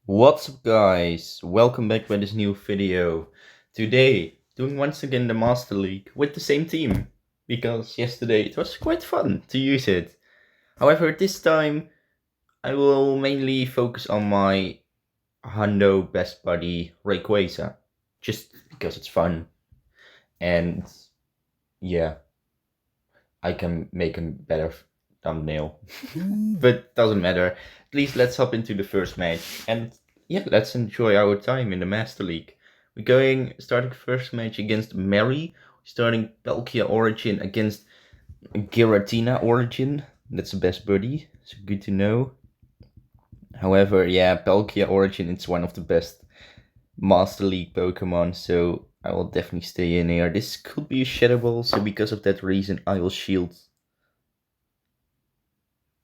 What's up guys, welcome back with this new video. Today, doing once again the Master League with the same team, because yesterday it was quite fun to use it. However, this time I will mainly focus on my hundo best buddy Rayquaza, just because it's fun, and yeah, I can make a better thumbnail. But doesn't matter, at least let's hop into the first match, and yeah, let's enjoy our time in the Master League. We're starting first match against Mary, starting Palkia Origin against Giratina Origin. That's the best buddy, so good to know. However, yeah, Palkia Origin, it's one of the best Master League Pokemon, so I will definitely stay in here. This could be a Shadow Ball, so because of that reason I will shield.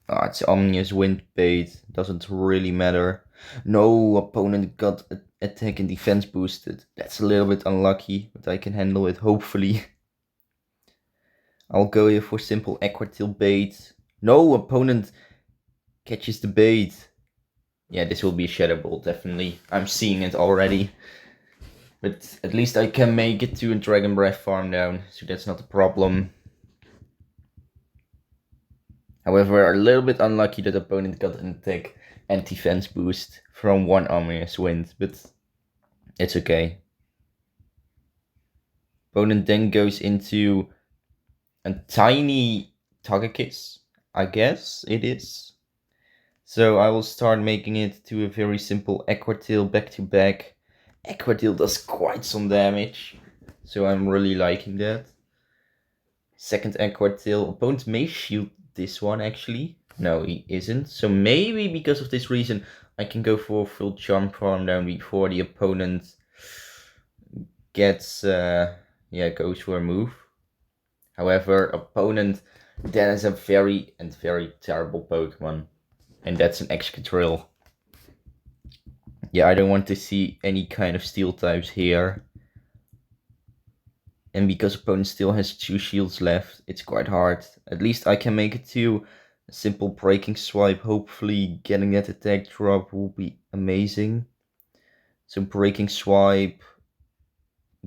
It's Omnius Wind Bait, doesn't really matter. No opponent got attack and defense boosted. That's a little bit unlucky, but I can handle it, hopefully. I'll go here for simple Aqua-Tail Bait. No opponent catches the bait. Yeah, this will be a Shadow Ball, definitely. I'm seeing it already. But at least I can make it to a Dragon Breath farm down, so that's not a problem. However, a little bit unlucky that opponent got an attack and defense boost from one Omnius Wind, but it's okay. Opponent then goes into a tiny Togekiss, I guess it is. So I will start making it to a very simple Aqua-Tail back to back. Aqua-Tail does quite some damage, so I'm really liking that. Second Aqua-Tail, opponent may shield this one actually. No, he isn't. So maybe because of this reason, I can go for a full Charm farm down before the opponent gets, goes for a move. However, opponent then has a very terrible Pokemon, and that's an Excadrill. Yeah, I don't want to see any kind of Steel types here. And because opponent still has 2 shields left, it's quite hard. At least I can make it to a simple Breaking Swipe. Hopefully getting that attack drop will be amazing. So Breaking Swipe,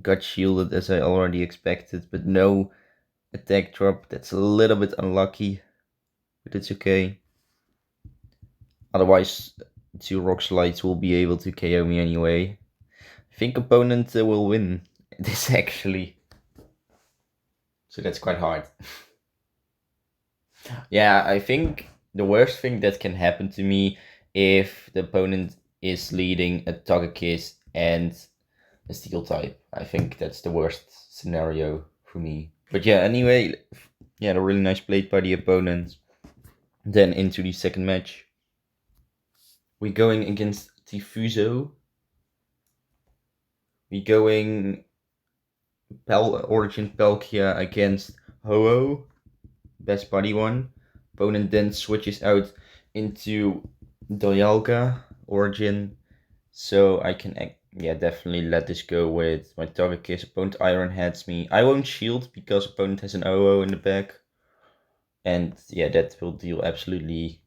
got shielded as I already expected, but no attack drop. That's a little bit unlucky, but it's okay. Otherwise, 2 Rock Slides will be able to KO me anyway. I think opponent will win this actually. So that's quite hard. Yeah, I think the worst thing that can happen to me if the opponent is leading a Togekiss and a Steel type. I think that's the worst scenario for me. But yeah, anyway, yeah, a really nice play by the opponent. Then into the second match. We're going against Tifuso. We're going Origin Palkia against Ho-Oh, best buddy one. Opponent then switches out into Dialga Origin, so I can definitely let this go with my Togekiss. Opponent Iron Heads me. I won't shield because opponent has an Ho-Oh in the back, and yeah, that will deal absolutely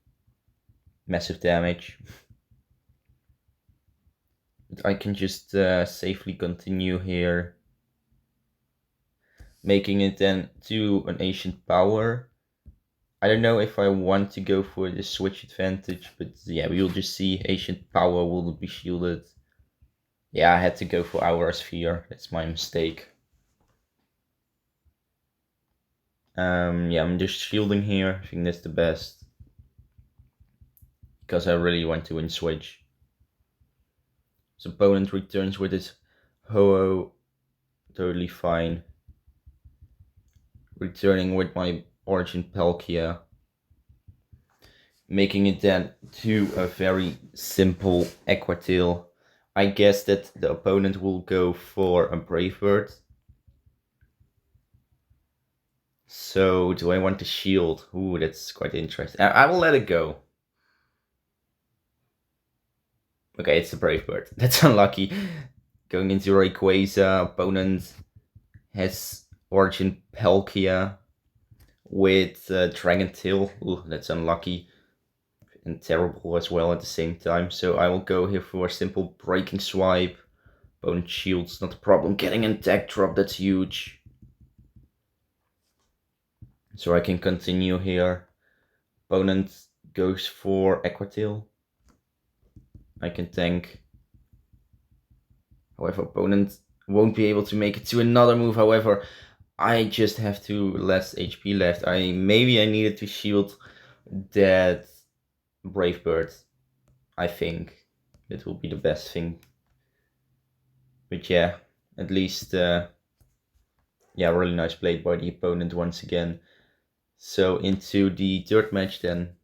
massive damage. But I can just safely continue here, making it then to an Ancient Power. I don't know if I want to go for the switch advantage, but yeah, we will just see. Ancient Power will be shielded. Yeah, I had to go for Aura Sphere. That's my mistake. Yeah, I'm just shielding here. I think that's the best, because I really want to win switch. So opponent returns with his Ho-Oh. Totally fine. Returning with my Origin Palkia, making it then to a very simple Aqua-Tail. I guess that the opponent will go for a Brave Bird. So do I want to shield? Ooh, that's quite interesting. I will let it go. Okay, it's a Brave Bird. That's unlucky. Going into Rayquaza, opponent has Origin Palkia with Dragon Tail. Ooh, that's unlucky. and terrible as well at the same time. So I will go here for a simple breaking swipe. Opponent shields, not a problem. Getting an attack drop, that's huge. So I can continue here. Opponent goes for Aquatail. I can tank. However, opponent won't be able to make it to another move. However, I just have less HP left. Maybe I needed to shield that Brave Bird. I think that will be the best thing. But yeah, at least yeah, really nice play by the opponent once again. So into the third match then.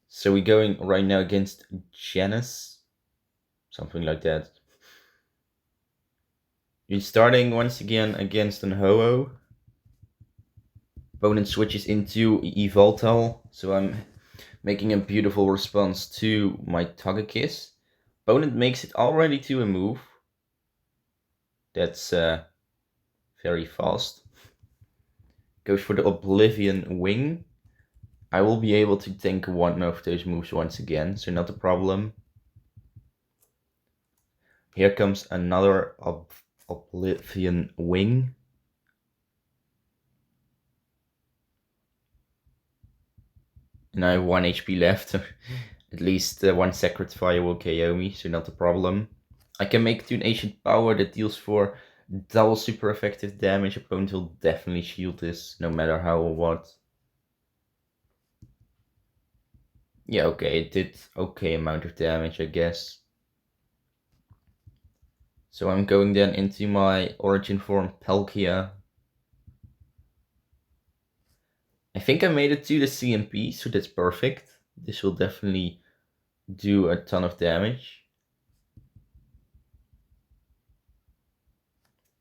So we're going right now against Janice, something like that. We're starting once again against an Ho-Oh. Opponent switches into Evoltal, so I'm making a beautiful response to my Togekiss. Opponent makes it already to a move. That's very fast. Goes for the Oblivion Wing. I will be able to tank one of those moves once again, so not a problem. Here comes another Oblivion Wing. And I have 1 HP left. At least one Sacred Fire will KO me, so not a problem. I can make it to an Ancient Power that deals for double super effective damage. Opponent will definitely shield this, no matter how or what. Yeah, okay, it did okay amount of damage, I guess. So I'm going then into my Origin form Palkia. I think I made it to the CMP, so that's perfect. This will definitely do a ton of damage.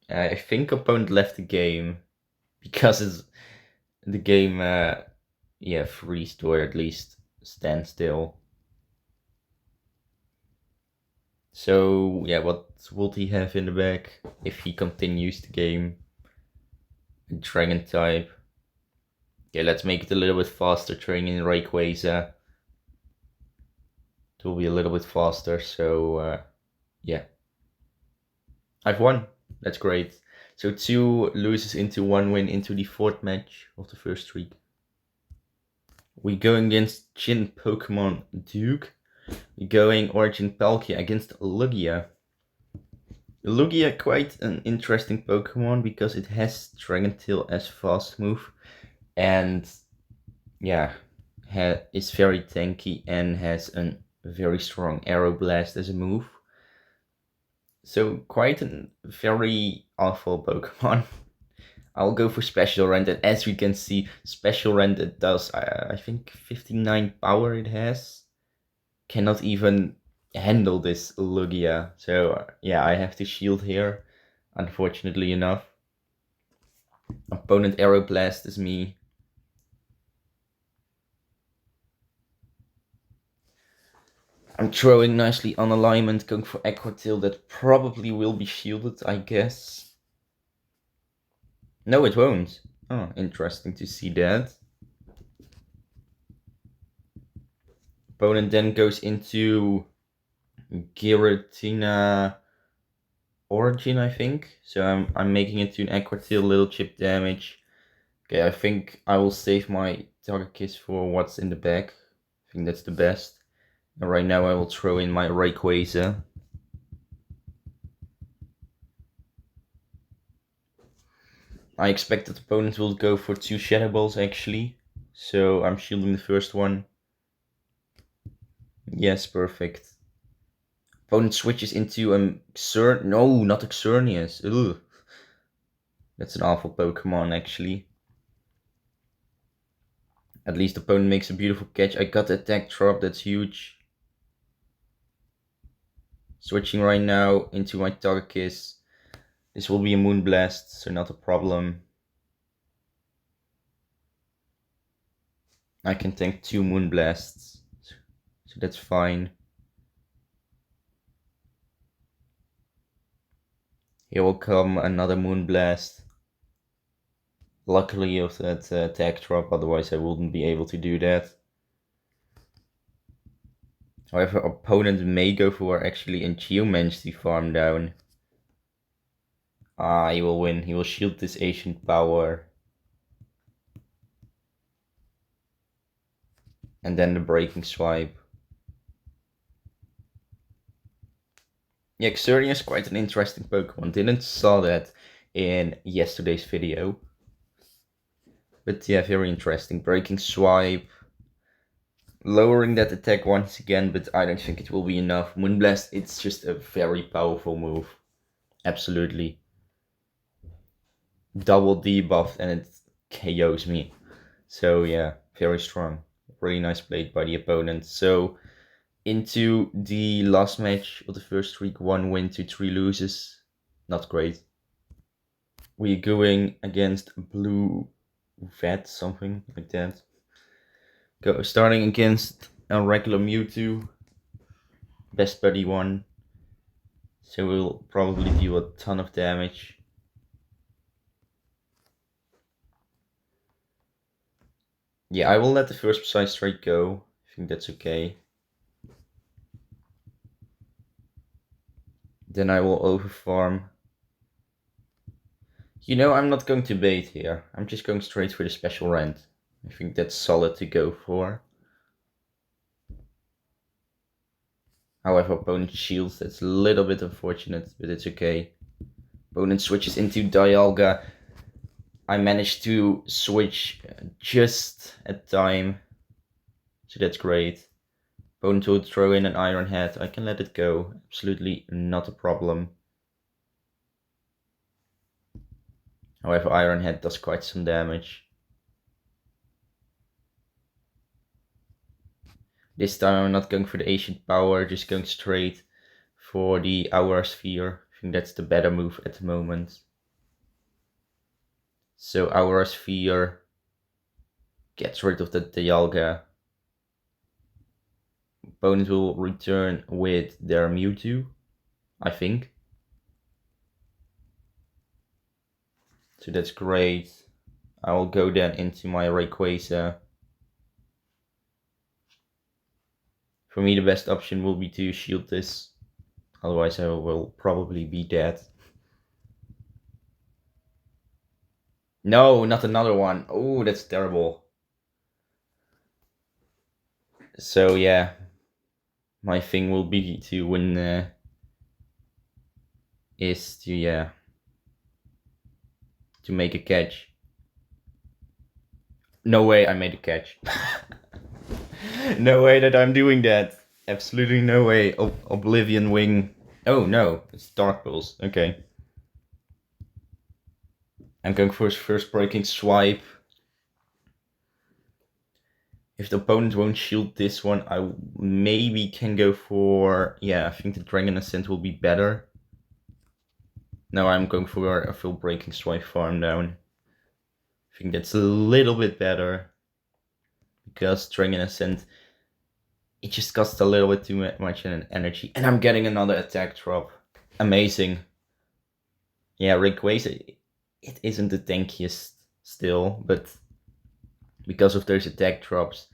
I think opponent left the game because the game, yeah, freezed or at least stand still. So yeah, what would he have in the back if he continues the game? A Dragon type. Okay, let's make it a little bit faster, training Rayquaza. It will be a little bit faster, so yeah. I've won. That's great. So 2 loses into 1 win into the 4th match of the first streak. We're going against Jin Pokemon Duke. We're going Origin Palkia against Lugia. Lugia, quite an interesting Pokemon because it has Dragon Tail as fast move. And yeah, is very tanky and has a very strong Arrow Blast as a move. So quite a very awful Pokemon. I'll go for Special Rend, and as we can see, Special Rend it does, I think 59 power it has. Cannot even handle this Lugia, so yeah, I have to shield here, unfortunately enough. Opponent Arrow Blast is me. I'm throwing nicely on alignment, going for Aquatail that probably will be shielded, I guess. No, it won't. Oh, interesting to see that. Opponent then goes into Giratina Origin, I think. So I'm making it to an Aquatail, little chip damage. Okay, I think I will save my Togekiss for what's in the back. I think that's the best. And right now I will throw in my Rayquaza. I expect that the opponent will go for 2 Shadow Balls actually. So I'm shielding the first one. Yes, perfect. Opponent switches into a no, not Xerneas. Ugh. That's an awful Pokemon actually. At least the opponent makes a beautiful catch. I got the attack drop, that's huge. Switching right now into my Togekiss. This will be a Moonblast, so not a problem. I can tank 2 Moonblasts, so that's fine. Here will come another Moonblast. Luckily of that attack drop, otherwise I wouldn't be able to do that. However, opponent may go for actually a Geomancy farm down. He will win. He will shield this ancient power. And then the breaking swipe. Yeah, Xerneas is quite an interesting Pokemon. Didn't saw that in yesterday's video. But yeah, very interesting. Breaking swipe. Lowering that attack once again, but I don't think it will be enough. Moonblast, it's just a very powerful move. Absolutely. Double debuffed and it KOs me. So yeah, very strong. Really nice played by the opponent. So into the last match of the first streak, 1 win to 3 loses. Not great. We're going against Blue Vet, something like that. Starting against a regular Mewtwo. Best buddy 1. So we'll probably deal a ton of damage. Yeah, I will let the first side straight go. I think that's okay. Then I will overfarm. You know, I'm not going to bait here. I'm just going straight for the special rent. I think that's solid to go for. However, opponent shields. That's a little bit unfortunate, but it's okay. Opponent switches into Dialga. I managed to switch just at time. So that's great. Opponent will throw in an Iron Head. I can let it go. Absolutely not a problem. However, Iron Head does quite some damage. This time I'm not going for the Ancient Power, just going straight for the Aura Sphere. I think that's the better move at the moment. So Aura Sphere gets rid of the Dialga. Opponent will return with their Mewtwo, I think. So that's great. I will go then into my Rayquaza. For me, the best option will be to shield this. Otherwise, I will probably be dead. No, not another one. Oh, that's terrible. So yeah, my thing will be to win. Is to to make a catch. No way I made a catch. No way that I'm doing that. Absolutely no way. Oblivion Wing. Oh no, it's Dark Pulse. Okay. I'm going for his first breaking swipe. If the opponent won't shield this one, I maybe can go for... Yeah, I think the Dragon Ascent will be better. No, I'm going for a full breaking swipe farm down. I think that's a little bit better. Because Dragon Ascent, it just costs a little bit too much in energy. And I'm getting another attack drop. Amazing. Yeah, Rayquaza, it isn't the tankiest still, but because of those attack drops,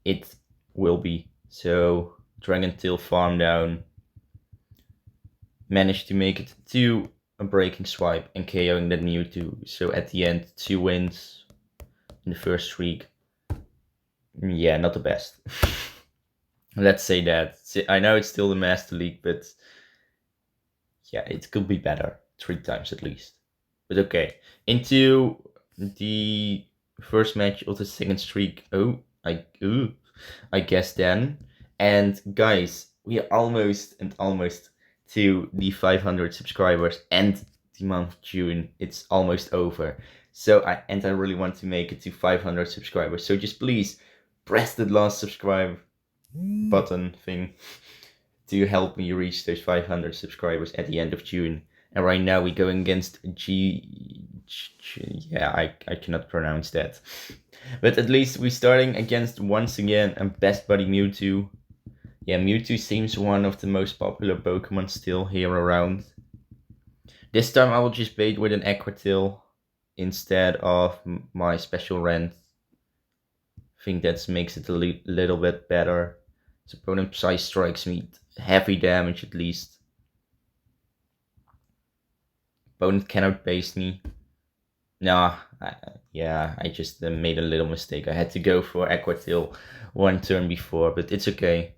it will be. So, Dragon Tail farm down. Managed to make it to a breaking swipe and KOing that Mewtwo. So at the end, 2 wins in the first streak. Yeah, not the best. Let's say that. I know it's still the Master League, but yeah, it could be better. 3 times at least. But okay, into the first match of the second streak. I guess then. And guys, we are almost to the 500 subscribers, and the month of June, it's almost over. So I really want to make it to 500 subscribers. So just please press the last subscribe button thing to help me reach those 500 subscribers at the end of June. And right now we're going against yeah, I cannot pronounce that. But at least we're starting against, once again, a best buddy Mewtwo. Yeah, Mewtwo seems one of the most popular Pokemon still here around. This time I will just bait with an Aquatail instead of my special rent. I think that makes it a little bit better. His opponent Psy strikes me. Heavy damage at least. Opponent cannot base me. Nah, I just made a little mistake. I had to go for Aquatail one turn before, but it's okay.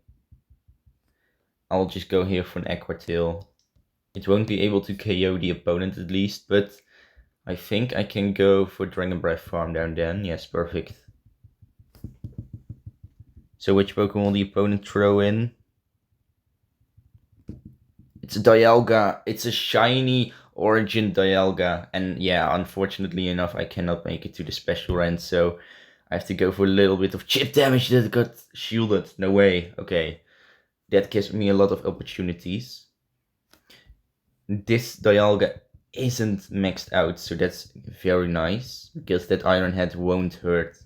I'll just go here for an Aquatail. It won't be able to KO the opponent at least, but I think I can go for Dragon Breath Farm down then. Yes, perfect. So which Pokemon will the opponent throw in? It's a Dialga. It's a shiny Origin Dialga. And yeah, unfortunately enough, I cannot make it to the special rend, so I have to go for a little bit of chip damage that got shielded. No way. Okay. That gives me a lot of opportunities. This Dialga isn't maxed out, so that's very nice, because that Iron Head won't hurt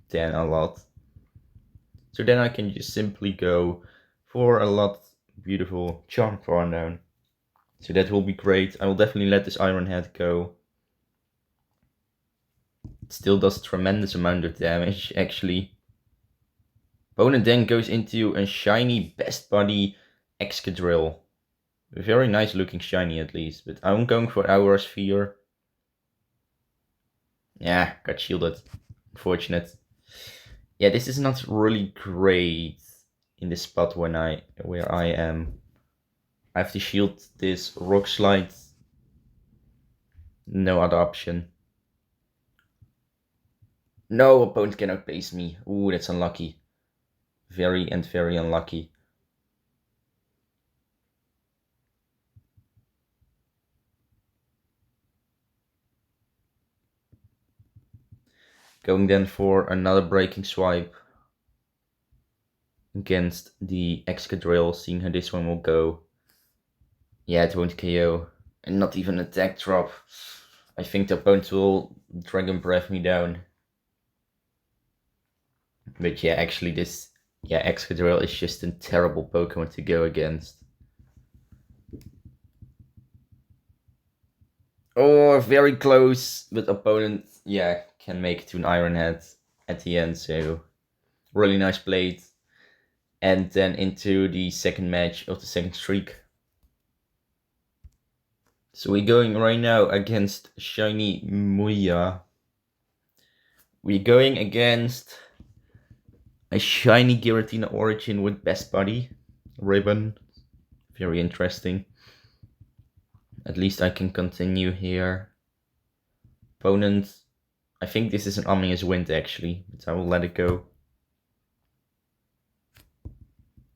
then a lot. So then I can just simply go for a lot beautiful Charm Farm down. So that will be great. I will definitely let this Iron Head go. It still does tremendous amount of damage, actually. Opponent then goes into a shiny Best Buddy Excadrill. Very nice looking shiny at least, but I'm going for Aura Sphere. Yeah, got shielded. Unfortunate. Yeah, this is not really great in the spot where I am. I have to shield this Rock Slide. No other option. No, opponent cannot base me. Ooh, that's unlucky. Very unlucky. Going then for another Breaking Swipe against the Excadrill, seeing how this one will go. Yeah, it won't KO. And not even attack drop. I think the opponent will Dragon Breath me down. But yeah, actually this Excadrill is just a terrible Pokemon to go against. Oh, very close, but opponent, can make it to an Iron Head at the end, so really nice play. And then into the second match of the second streak. So we're going right now against Shiny Muya. We're going against a Shiny Giratina Origin with Best Buddy Ribbon. Very interesting. At least I can continue here. Opponent, I think this is an Omnious Wind actually, but I will let it go.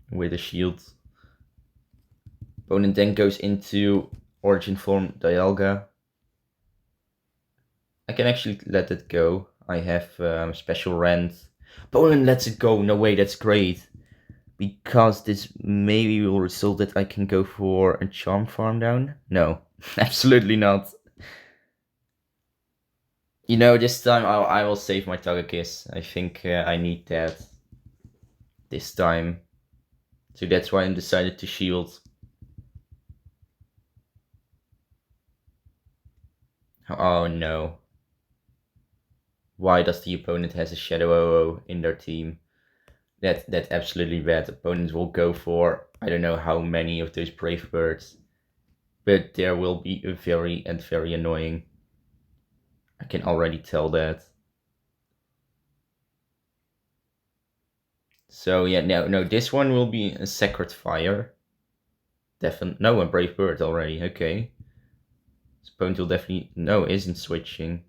With a shield. Opponent then goes into Origin form Dialga. I can actually let it go. I have special rend. Opponent lets it go. No way, that's great. Because this maybe will result that I can go for a Charm Farm down. No, absolutely not. You know, this time I will save my Togekiss. I think I need that this time. So that's why I decided to shield. Oh no. Why does the opponent has a Shadow OO in their team? That's absolutely bad. Opponents will go for I don't know how many of those Brave Birds. But there will be a very annoying. I can already tell that. So yeah, no, this one will be a Sacred Fire. No, a Brave Bird already, okay. This opponent will definitely, no, isn't switching.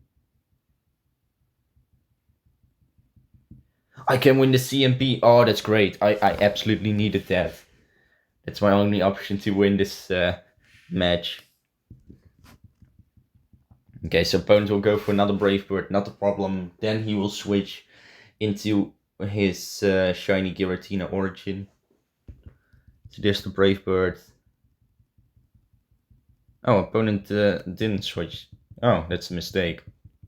I can win the CMP, oh that's great, I absolutely needed that. That's my only option to win this match. Okay, so opponent will go for another Brave Bird, not a problem. Then he will switch into his shiny Giratina Origin. So there's the Brave Bird. Oh, opponent didn't switch. Oh, that's a mistake.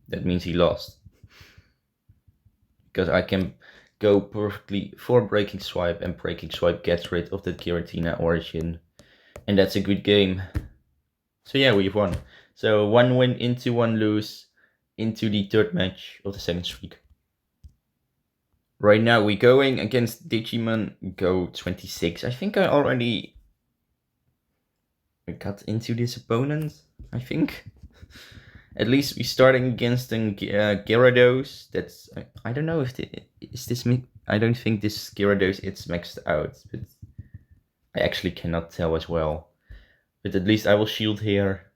That means he lost. Because I can go perfectly for Breaking Swipe, and Breaking Swipe gets rid of that Giratina Origin. And that's a good game. So yeah, we've won. So 1 win into 1 lose into the third match of the second streak. Right now we're going against Digimon Go 26. I think I already got into this opponent, I think. At least we're starting against an Gyarados. That's I don't know if is this I don't think this Gyarados is maxed out, but I actually cannot tell as well. But at least I will shield here.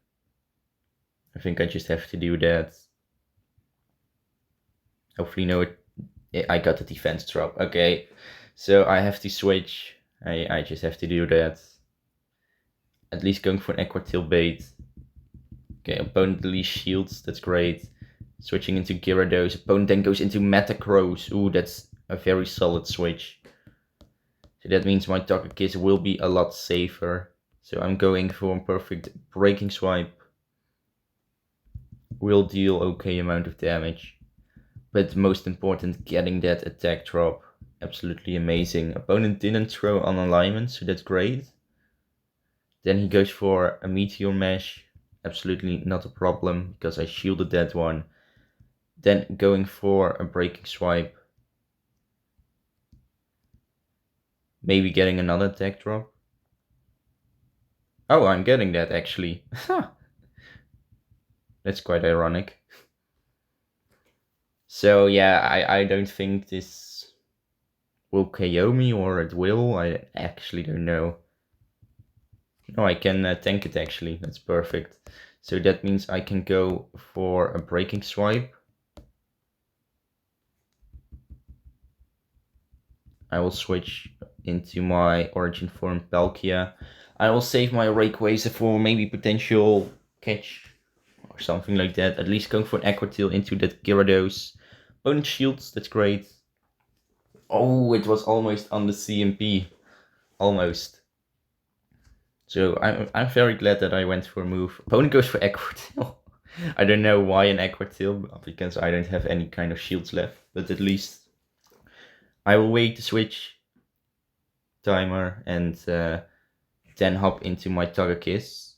I think I just have to do that. Hopefully no, I got the defense drop. Okay, so I have to switch. I just have to do that. At least going for an Aquatail bait. Okay, opponent deletes shields, that's great. Switching into Gyarados, opponent then goes into Metagross. Ooh, that's a very solid switch. So that means my Togekiss will be a lot safer. So I'm going for a perfect breaking swipe. Will deal okay amount of damage. But most important, getting that attack drop. Absolutely amazing. Opponent didn't throw on alignment, so that's great. Then he goes for a Meteor Mesh. Absolutely not a problem, because I shielded that one. Then going for a breaking swipe. Maybe getting another attack drop. Oh, I'm getting that actually. That's quite ironic. So yeah, I don't think this will KO me, or it will. I actually don't know. No, I can tank it actually. That's perfect. So that means I can go for a breaking swipe. I will switch into my origin form Palkia. I will save my Rayquaza for maybe potential catch or something like that. At least going for an Aquatail into that Gyarados. Opponent shields, that's great. Oh, it was almost on the CMP. Almost. So I'm very glad that I went for a move. Opponent goes for Aquatail. I don't know why an Aquatail, because I don't have any kind of shields left. But at least I will wait the switch timer and then hop into my Togekiss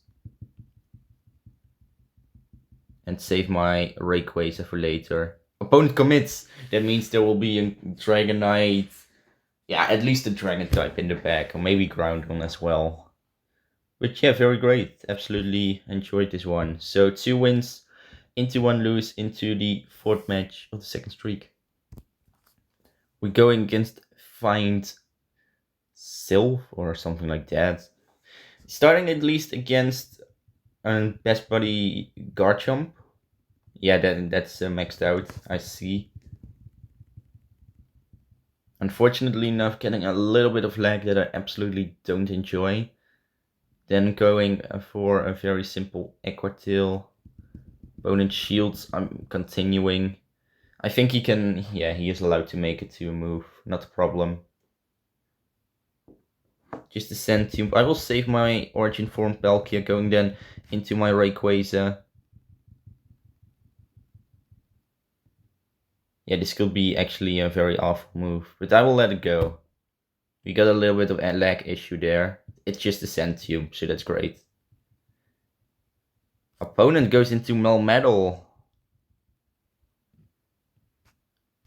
and save my Rayquaza for later. Opponent commits. That means there will be a Dragonite. Yeah, at least a Dragon type in the back, or maybe Groundhorn as well. But yeah, very great. Absolutely enjoyed this one. So 2 wins into 1 lose into the 4th match of the 2nd streak. We're going against Find Sylph or something like that. Starting at least against Best Buddy Garchomp. Yeah, that's maxed out, I see. Unfortunately enough, getting a little bit of lag that I absolutely don't enjoy. Then going for a very simple Aquatail. Opponent shields, I'm continuing. I think he can, yeah, he is allowed to make it to a move, not a problem. Just a Sentient. I will save my origin form Palkia, going then into my Rayquaza. Yeah, this could be actually a very awful move, but I will let it go. We got a little bit of a lag issue there. It's just a Sentient, so that's great. Opponent goes into Melmetal.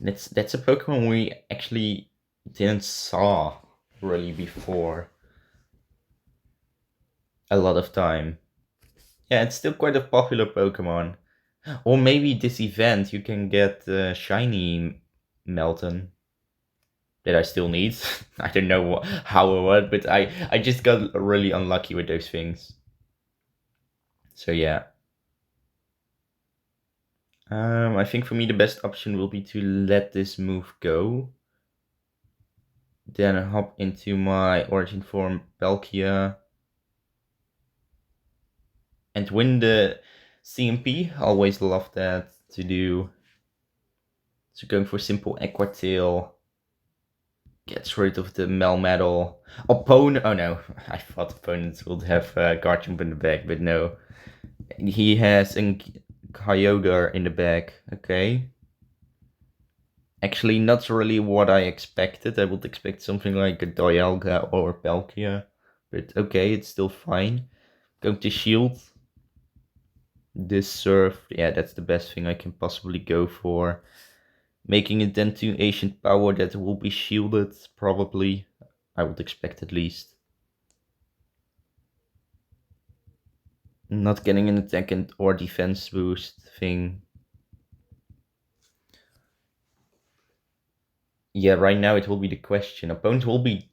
That's a Pokemon we actually didn't saw really before. A lot of time. Yeah, it's still quite a popular Pokemon. Or maybe this event you can get shiny Melton that I still need. I don't know how or what, but I just got really unlucky with those things. So yeah. I think for me the best option will be to let this move go. Then hop into my origin form Palkia. And win the CMP. Always love that to do. So going for simple Aquatail. Gets rid of the Melmetal. Opponent. Oh no, I thought opponents would have Garchomp in the back, but no. He has a Kyogre in the back. Okay. Actually, not really what I expected. I would expect something like a Dialga or Palkia. But okay, it's still fine. Going to shield. This Surf. Yeah, that's the best thing I can possibly go for. making it then to ancient power that will be shielded, probably. I would expect at least. Not getting an attack and or defense boost thing. Yeah, right now it will be the question. Opponent will be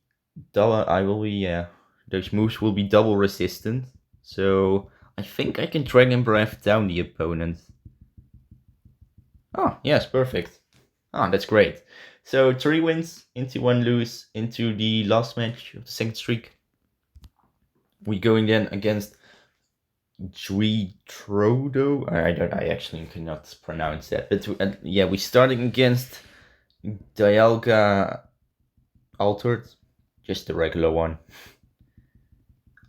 double. I will be, yeah. Those moves will be double resistant. So I think I can Dragon Breath down the opponent. Oh, yes, perfect. Ah, that's great. So 3 wins into 1 lose into the last match of the second streak. We going then against Trodo. I actually cannot pronounce that. But yeah, we starting against Dialga Altered, just the regular one.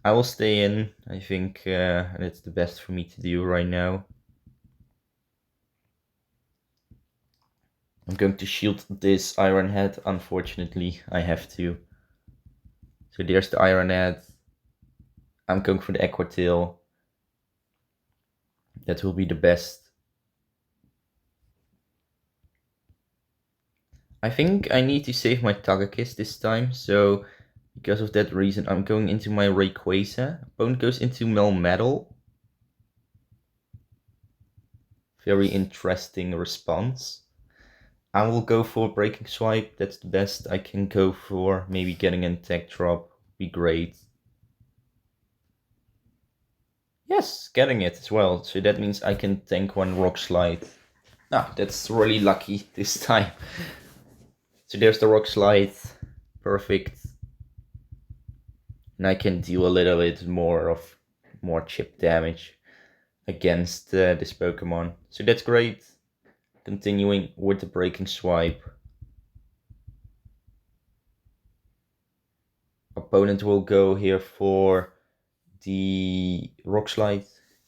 I will stay in. I think that's the best for me to do right now. I'm going to shield this Iron Head. Unfortunately, I have to. So there's the Iron Head. I'm going for the Aquatail. That will be the best. I think I need to save my Togekiss this time, so because of that reason I'm going into my Rayquaza. Opponent goes into Melmetal. Very interesting response. I will go for Breaking Swipe, that's the best I can go for. Maybe getting an attack drop would be great. Yes, getting it as well, so that means I can tank one Rock Slide. Ah, that's really lucky this time. So there's the Rock Slide, perfect. And I can deal a little bit more chip damage against this Pokemon. So that's great. Continuing with the Breaking Swipe. Opponent will go here for the Rock Slide.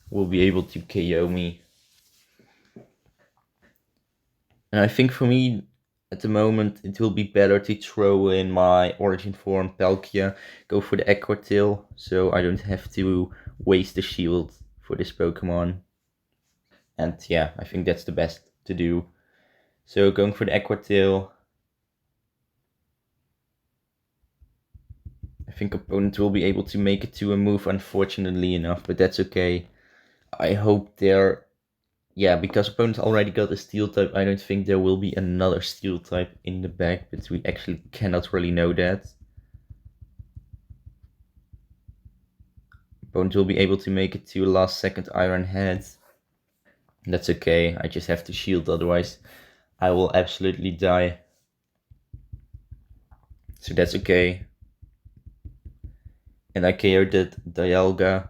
Will be able to KO me. And I think for me, at the moment, it will be better to throw in my Origin form Palkia, go for the Aquatail, so I don't have to waste the shield for this Pokemon. And yeah, I think that's the best to do. So going for the Aquatail. I think opponent will be able to make it to a move, unfortunately enough, but that's okay. I hope they're... Yeah, because opponent already got a Steel type, I don't think there will be another Steel type in the back, but we actually cannot really know that. Opponent will be able to make it to a last second Iron Head. That's okay, I just have to shield, otherwise I will absolutely die. So that's okay. And I KO'd that Dialga.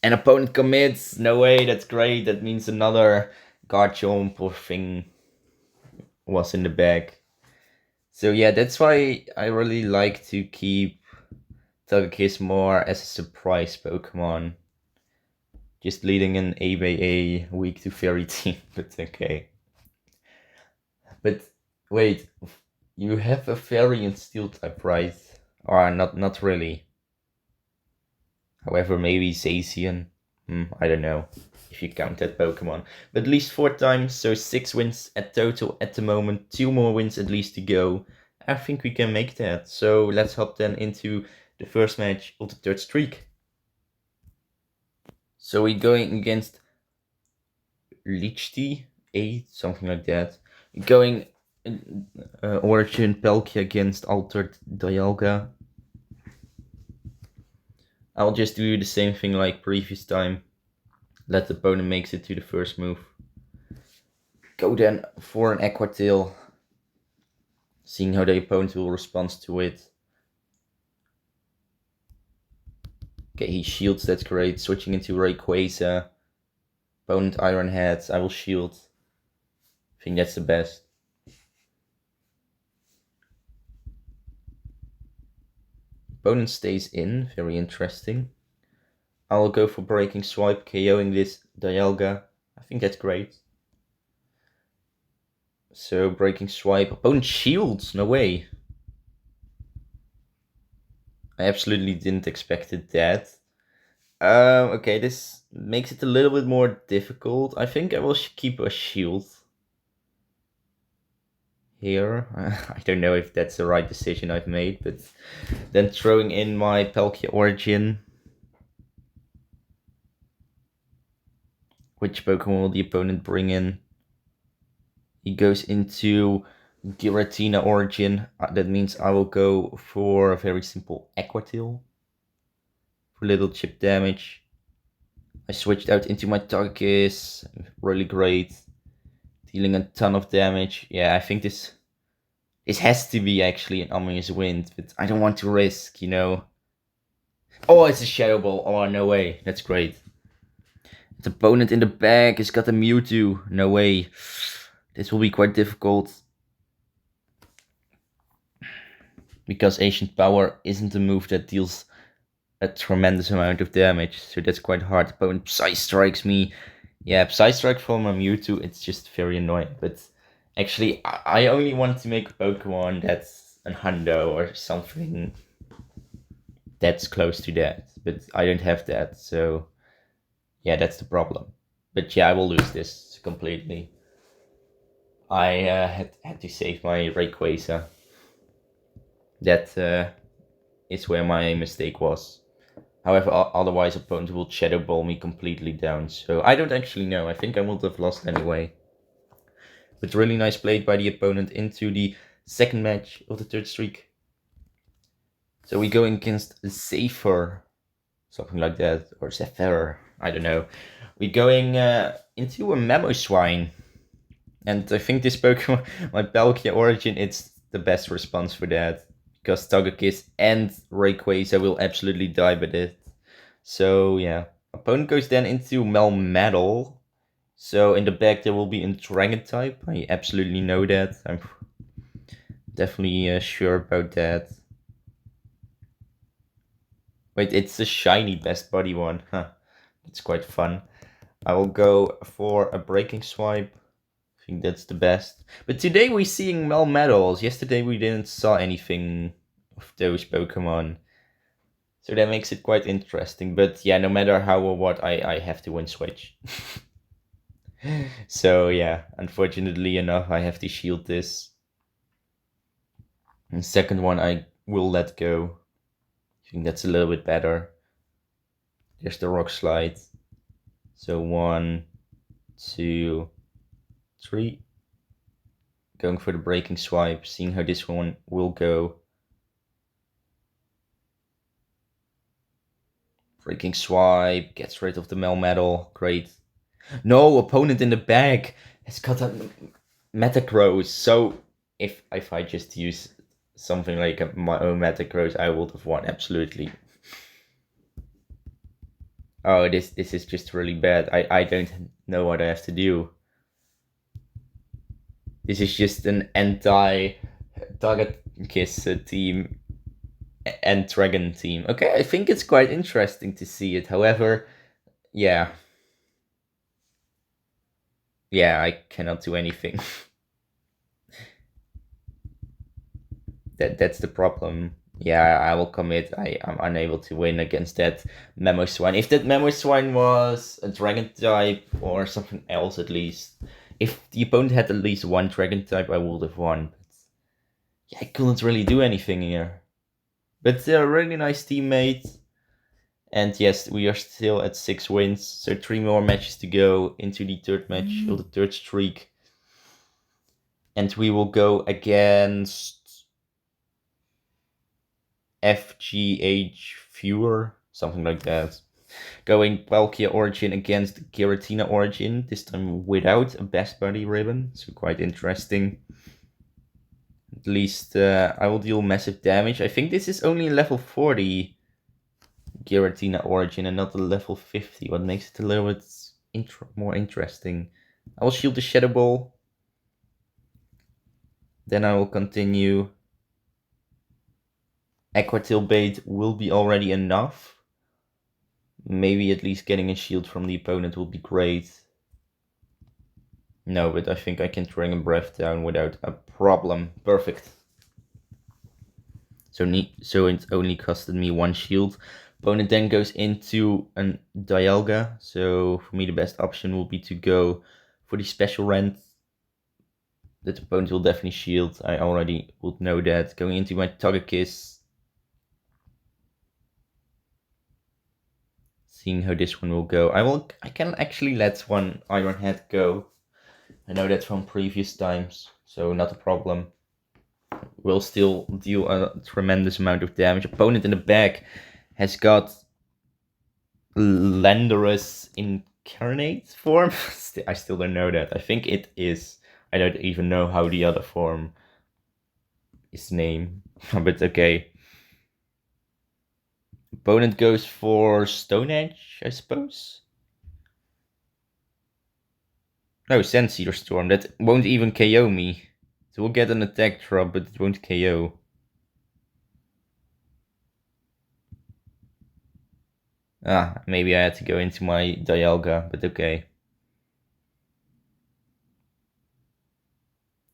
And opponent commits. No way, that's great. That means another Garchomp or thing was in the bag. So yeah, that's why I really like to keep Togekiss more as a surprise Pokemon. Just leading an A by A weak to Fairy team, but okay. But wait, you have a Fairy and Steel type, right? Or not really. However, maybe Zacian. I don't know if you count that Pokemon. But at least 4 times, so 6 wins at total at the moment. 2 more wins at least to go. I think we can make that. So let's hop then into the first match of the third streak. So we're going against Lichty, 8, something like that. We're going Origin Palkia against Altered Dialga. I'll just do the same thing like previous time. Let the opponent makes it to the first move. Go then for an Aquatail. Seeing how the opponent will respond to it. Okay, he shields, that's great. Switching into Rayquaza. Opponent Iron Head, I will shield. I think that's the best. Opponent stays in, very interesting. I will go for Breaking Swipe, KOing this Dialga. I think that's great. So Breaking Swipe, opponent shields, no way. I absolutely didn't expect that. Okay, this makes it a little bit more difficult. I think I will keep a shield here. I don't know if that's the right decision I've made, but then throwing in my Palkia Origin. Which Pokemon will the opponent bring in? He goes into Giratina Origin. That means I will go for a very simple Aquatail. For little chip damage. I switched out into my Togekiss. Really great. Dealing a ton of damage. Yeah, I think this has to be actually an Ominous Wind, but I don't want to risk, you know. Oh, it's a Shadow Ball. Oh, no way. That's great. The opponent in the back has got a Mewtwo. No way. This will be quite difficult. Because Ancient Power isn't a move that deals a tremendous amount of damage. So that's quite hard. The opponent Psy Strikes me. Yeah, Psy Strike from a Mewtwo, it's just very annoying. But actually, I only want to make a Pokemon that's a hundo or something that's close to that. But I don't have that, so yeah, that's the problem. But yeah, I will lose this completely. I had to save my Rayquaza. That is where my mistake was. However, otherwise opponent will Shadow Ball me completely down. So I don't actually know. I think I would have lost anyway. But really nice play by the opponent into the second match of the third streak. So we're going against Zephyr. Something like that. Or Zephyr. I don't know. We're going into a Mamoswine. And I think this Pokemon, my Palkia Origin, it's the best response for that. Because Togekiss and Rayquaza will absolutely die with it. So yeah. Opponent goes then into Melmetal. So in the back there will be a Dragon type. I absolutely know that. I'm definitely sure about that. Wait, it's a shiny Best Buddy one. Huh. It's quite fun. I will go for a Breaking Swipe. I think that's the best. But today we're seeing Melmetals. Yesterday we didn't saw anything of those Pokemon. So that makes it quite interesting. But yeah, no matter how or what, I have to win Switch. So yeah, unfortunately enough, I have to shield this. And second one I will let go. I think that's a little bit better. There's the Rock Slide. So 1, 2, 3. Going for the Breaking Swipe, seeing how this one will go. Breaking Swipe, gets rid of the Melmetal, great. No, opponent in the back has got a Metagross. So if I just use something like my own Metagross, I would have won absolutely. Oh, this is just really bad. I don't know what I have to do. This is just an anti-Togekiss team and Dragon team. Okay, I think it's quite interesting to see it. However, yeah. Yeah, I cannot do anything. That's the problem. Yeah, I will commit. I'm unable to win against that Mamoswine. If that Mamoswine was a Dragon type or something else at least. If the opponent had at least one Dragon type, I would have won. But yeah, I couldn't really do anything here. But they're a really nice teammate. And yes, we are still at 6 wins. So 3 more matches to go into the third match of the third streak. And we will go against FGH Viewer, something like that. Going Palkia Origin against Giratina Origin, this time without a Best Buddy ribbon, so quite interesting. At least I will deal massive damage. I think this is only level 40 Giratina Origin and not a level 50, what makes it a little bit more interesting. I will shield the Shadow Ball. Then I will continue. Aquatail bait will be already enough. Maybe at least getting a shield from the opponent will be great. No, but I think I can bring a breath down without a problem. Perfect. So it only costed me 1 shield. Opponent then goes into a Dialga, so for me the best option will be to go for the special rent. That opponent will definitely shield, I already would know that. Going into my Togekiss. Seeing how this one will go. I can actually let one Iron Head go. I know that from previous times, so not a problem. Will still deal a tremendous amount of damage. Opponent in the back has got Landorus incarnate form. I still don't know that. I think it is. I don't even know how the other form is named, but okay. Opponent goes for Stone Edge, I suppose. No, Senseer Storm. That won't even KO me. It will get an attack drop, but it won't KO. Maybe I had to go into my Dialga, but okay.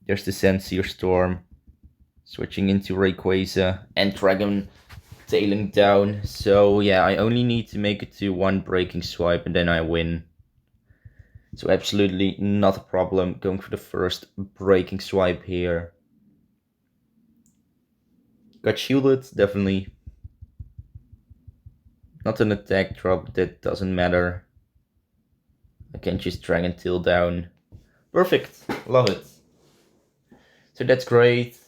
There's the Senseer Storm. Switching into Rayquaza and Dragon tailing down. So yeah, I only need to make it to one breaking swipe and then I win. So absolutely not a problem going for the first breaking swipe here. Got shielded, definitely. Not an attack drop, that doesn't matter. I can just Dragon Tail down. Perfect, love it. So that's great.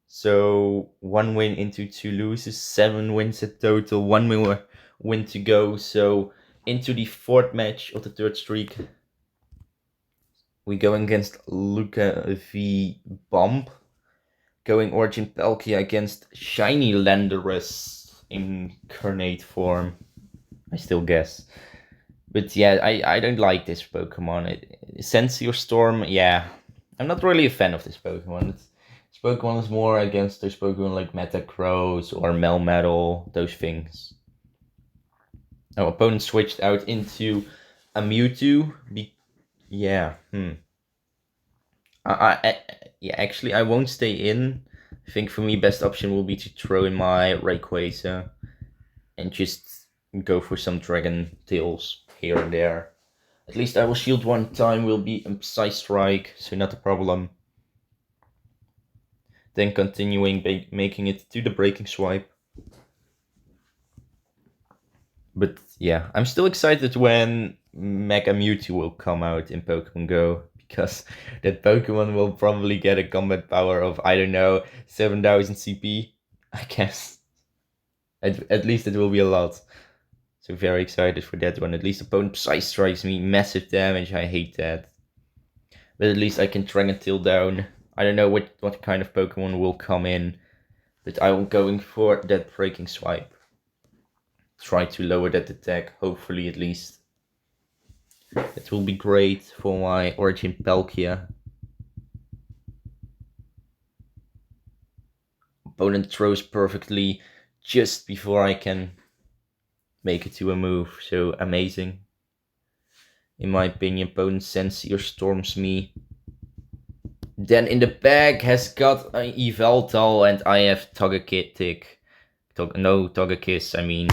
So 1 win into 2 loses, 7 wins at total, 1 more win to go. So into the 4th match of the 3rd streak. We go against Luca v Bomb. Going Origin Palkia against Shiny Landorus incarnate form. I still guess. But yeah, I don't like this Pokemon. Senseer Storm, yeah. I'm not really a fan of this Pokemon. This Pokemon is more against those Pokemon like Metagross or Melmetal, those things. Oh, opponent switched out into a Mewtwo. Yeah, yeah, actually, I won't stay in. I think for me, best option will be to throw in my Rayquaza and just go for some Dragon Tails here and there. At least I will shield one time, will be a Psy Strike, so not a problem. Then continuing, making it to the breaking swipe. But yeah, I'm still excited when Mega Mewtwo will come out in Pokemon Go, because that Pokemon will probably get a combat power of, I don't know, 7000 CP, I guess. At least it will be a lot. So very excited for that one. At least opponent Psy strikes me, massive damage, I hate that. But at least I can Dragon Tail down. I don't know what kind of Pokemon will come in, but I'm going for that breaking swipe. Try to lower that attack, hopefully at least. It will be great for my Origin Palkia. Opponent throws perfectly just before I can make it to a move, so amazing. In my opinion, opponent Senseer storms me. Then in the back has got an Yveltal and I have Togekiss. Togekiss, I mean.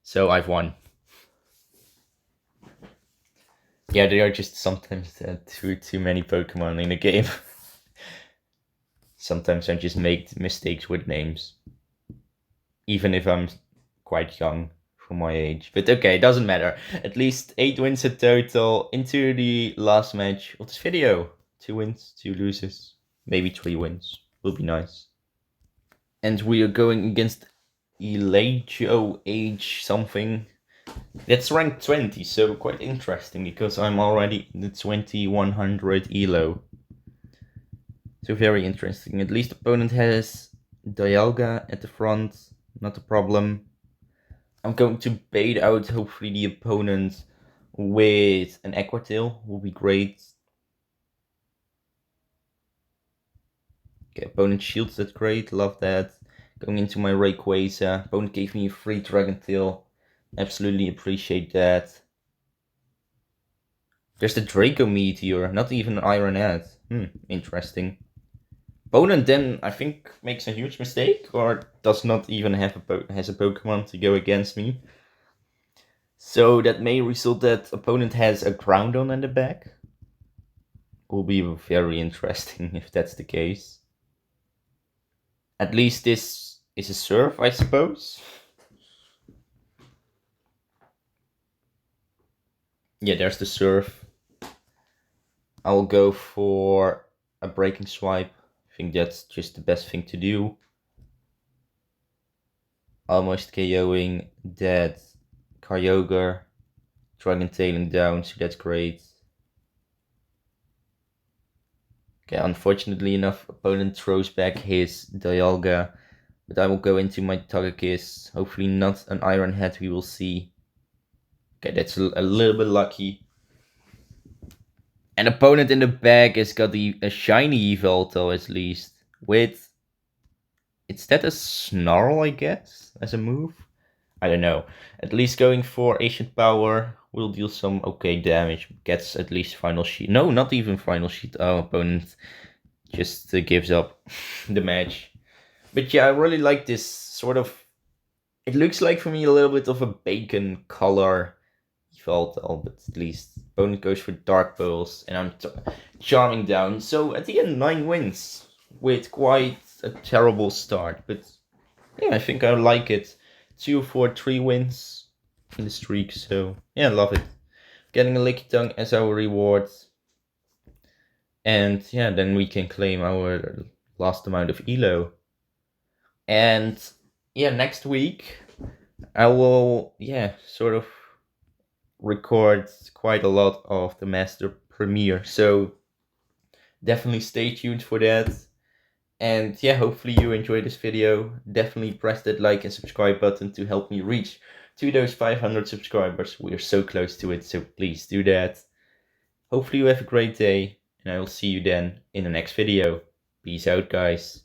So I've won. Yeah, there are just sometimes too many Pokemon in a game. Sometimes I just make mistakes with names. Even if I'm quite young for my age. But okay, doesn't matter. At least 8 wins in total into the last match of this video. 2 wins, 2 loses. Maybe 3 wins. Will be nice. And we are going against Eladio age something. That's rank 20, so quite interesting because I'm already in the 2100 elo. So very interesting. At least opponent has Dialga at the front, not a problem. I'm going to bait out hopefully the opponent with an Aquatail, will be great. Okay, opponent shields, that's great, love that. Going into my Rayquaza, opponent gave me a free Dragon Tail. Absolutely appreciate that. There's the Draco Meteor, not even an Iron Head. Interesting. Opponent then, I think, makes a huge mistake, or does not even have has a Pokemon to go against me. So that may result that opponent has a Groundon in the back. Will be very interesting if that's the case. At least this is a Surf, I suppose. Yeah, there's the Surf. I'll go for a Breaking Swipe. I think that's just the best thing to do. Almost KOing that Kyogre. Dragon Tailing down, so that's great. Okay, unfortunately enough, opponent throws back his Dialga. But I will go into my Togekiss. Hopefully not an Iron Head, we will see. Okay, that's a little bit lucky. And opponent in the back has got a shiny Yveltal at least. With... Is that a Snarl, I guess, as a move? I don't know. At least going for Ancient Power will deal some okay damage. Gets at least Final Sheet. No, not even Final Sheet. Oh, opponent just gives up the match. But yeah, I really like this sort of... It looks like for me a little bit of a bacon color Yveltal, but at least opponent goes for Dark Pearls, and I'm charming down. So at the end, 9 wins with quite a terrible start. But yeah, I think I like it. 2 for 3 wins in the streak, so yeah, I love it. Getting a Licky Tongue as our reward. And yeah, then we can claim our last amount of ELO. And yeah, next week I will, yeah, sort of record quite a lot of the Master Premiere. So definitely stay tuned for that. And yeah, hopefully you enjoyed this video. Definitely press that like and subscribe button to help me reach to those 500 subscribers. We are so close to it, so please do that. Hopefully you have a great day, and I will see you then in the next video. Peace out, guys.